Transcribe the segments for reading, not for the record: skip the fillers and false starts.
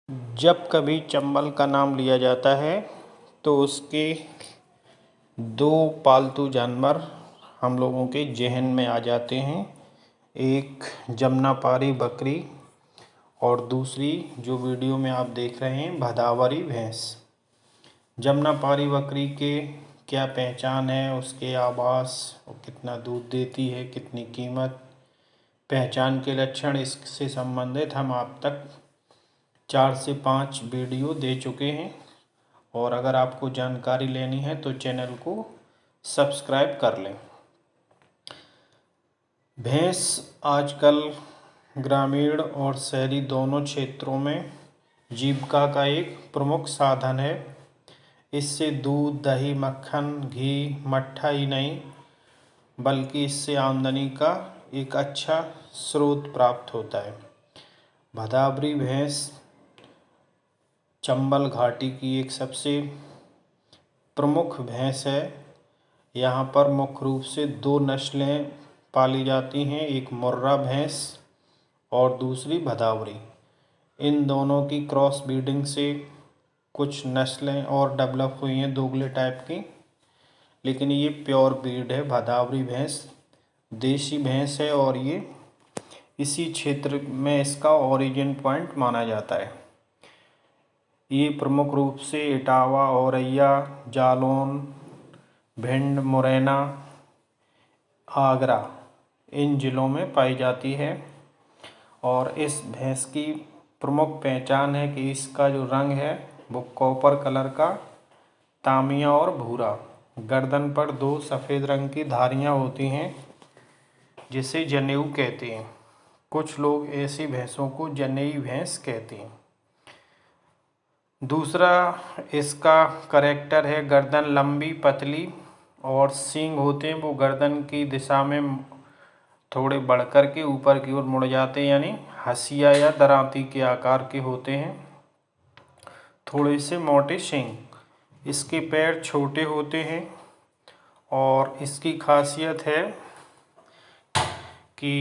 जब कभी चंबल का नाम लिया जाता है तो उसके दो पालतू जानवर हम लोगों के ज़हन में आ जाते हैं। एक जमुनापारी बकरी और दूसरी जो वीडियो में आप देख रहे हैं भदावरी भैंस। जमुनापारी बकरी के क्या पहचान है, उसके आवास और कितना दूध देती है, कितनी कीमत, पहचान के लक्षण, इससे संबंधित हम आप तक 4 से 5 वीडियो दे चुके हैं। और अगर आपको जानकारी लेनी है तो चैनल को सब्सक्राइब कर लें। भैंस आजकल ग्रामीण और शहरी दोनों क्षेत्रों में जीविका का एक प्रमुख साधन है। इससे दूध, दही, मक्खन, घी, मट्ठा ही नहीं बल्कि इससे आमदनी का एक अच्छा स्रोत प्राप्त होता है। भदावरी भैंस चंबल घाटी की एक सबसे प्रमुख भैंस है। यहाँ पर मुख्य रूप से 2 नस्लें पाली जाती हैं, एक मुर्रा भैंस और दूसरी भदावरी। इन दोनों की क्रॉस ब्रीडिंग से कुछ नस्लें और डेवलप हुई हैं दोगले टाइप की, लेकिन ये प्योर ब्रीड है। भदावरी भैंस देसी भैंस है और ये इसी क्षेत्र में इसका ओरिजिन पॉइंट माना जाता है। ये प्रमुख रूप से इटावा, औरैया, जालौन, भिंड, मुरैना, आगरा इन जिलों में पाई जाती है। और इस भैंस की प्रमुख पहचान है कि इसका जो रंग है वो कॉपर कलर का, तामिया और भूरा। गर्दन पर 2 सफ़ेद रंग की धारियाँ होती हैं जिसे जनेऊ कहते हैं। कुछ लोग ऐसी भैंसों को जनेई भैंस कहते हैं। दूसरा इसका करैक्टर है, गर्दन लंबी पतली और सींग होते हैं वो गर्दन की दिशा में थोड़े बढ़कर के ऊपर की ओर मुड़ जाते हैं, यानी हंसिया या दरांती के आकार के होते हैं। थोड़े से मोटे सींग। इसके पैर छोटे होते हैं और इसकी खासियत है कि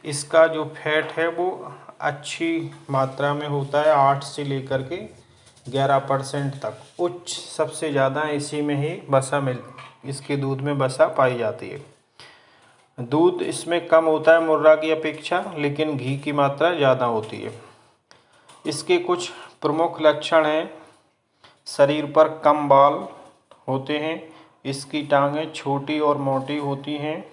इसका जो फैट है वो अच्छी मात्रा में होता है, 8 से लेकर के 11% तक। उच्च सबसे ज़्यादा इसी में ही इसके दूध में वसा पाई जाती है। दूध इसमें कम होता है मुर्रा की अपेक्षा, लेकिन घी की मात्रा ज़्यादा होती है। इसके कुछ प्रमुख लक्षण हैं। शरीर पर कम बाल होते हैं, इसकी टांगें छोटी और मोटी होती हैं,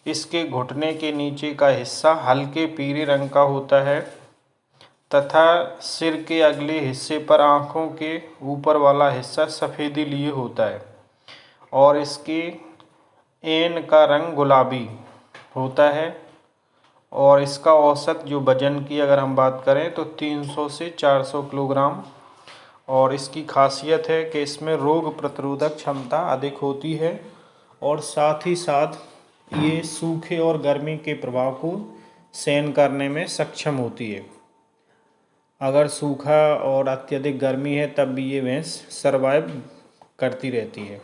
इसके घुटने के नीचे का हिस्सा हल्के पीले रंग का होता है तथा सिर के अगले हिस्से पर आँखों के ऊपर वाला हिस्सा सफ़ेदी लिए होता है और इसके ऐन का रंग गुलाबी होता है। और इसका औसत जो वजन की अगर हम बात करें तो 300 से 400 किलोग्राम। और इसकी खासियत है कि इसमें रोग प्रतिरोधक क्षमता अधिक होती है और साथ ही साथ ये सूखे और गर्मी के प्रभाव को सहन करने में सक्षम होती है। अगर सूखा और अत्यधिक गर्मी है तब भी ये भैंस सरवाइव करती रहती है।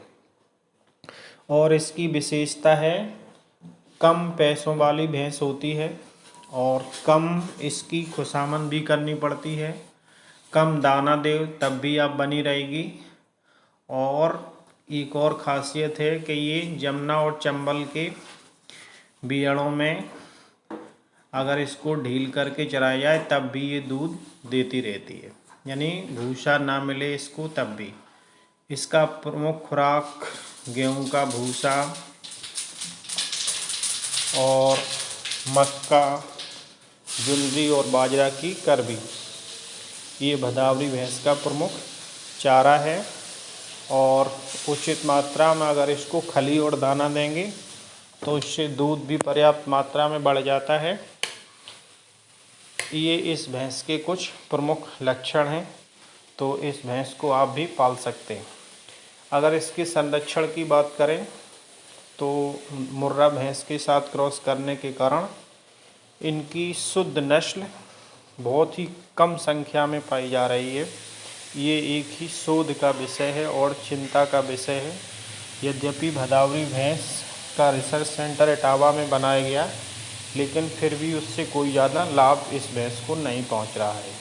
और इसकी विशेषता है कम पैसों वाली भैंस होती है और कम इसकी खुशामद भी करनी पड़ती है। कम दाना दे तब भी आप बनी रहेगी। और एक और ख़ासियत है कि ये जमुना और चंबल के बीड़ों में अगर इसको ढील करके चराया जाए तब भी ये दूध देती रहती है, यानी भूसा ना मिले इसको तब भी। इसका प्रमुख खुराक गेहूं का भूसा और मक्का, जुलरी और बाजरा की करबी, ये भदावरी भैंस का प्रमुख चारा है। और उचित मात्रा में अगर इसको खली और दाना देंगे तो इससे दूध भी पर्याप्त मात्रा में बढ़ जाता है। ये इस भैंस के कुछ प्रमुख लक्षण हैं, तो इस भैंस को आप भी पाल सकते हैं। अगर इसके संरक्षण की बात करें तो मुर्रा भैंस के साथ क्रॉस करने के कारण इनकी शुद्ध नस्ल बहुत ही कम संख्या में पाई जा रही है। ये एक ही शोध का विषय है और चिंता का विषय है। यद्यपि भदावरी भैंस का रिसर्च सेंटर इटावा में बनाया गया, लेकिन फिर भी उससे कोई ज़्यादा लाभ इस भैंस को नहीं पहुंच रहा है।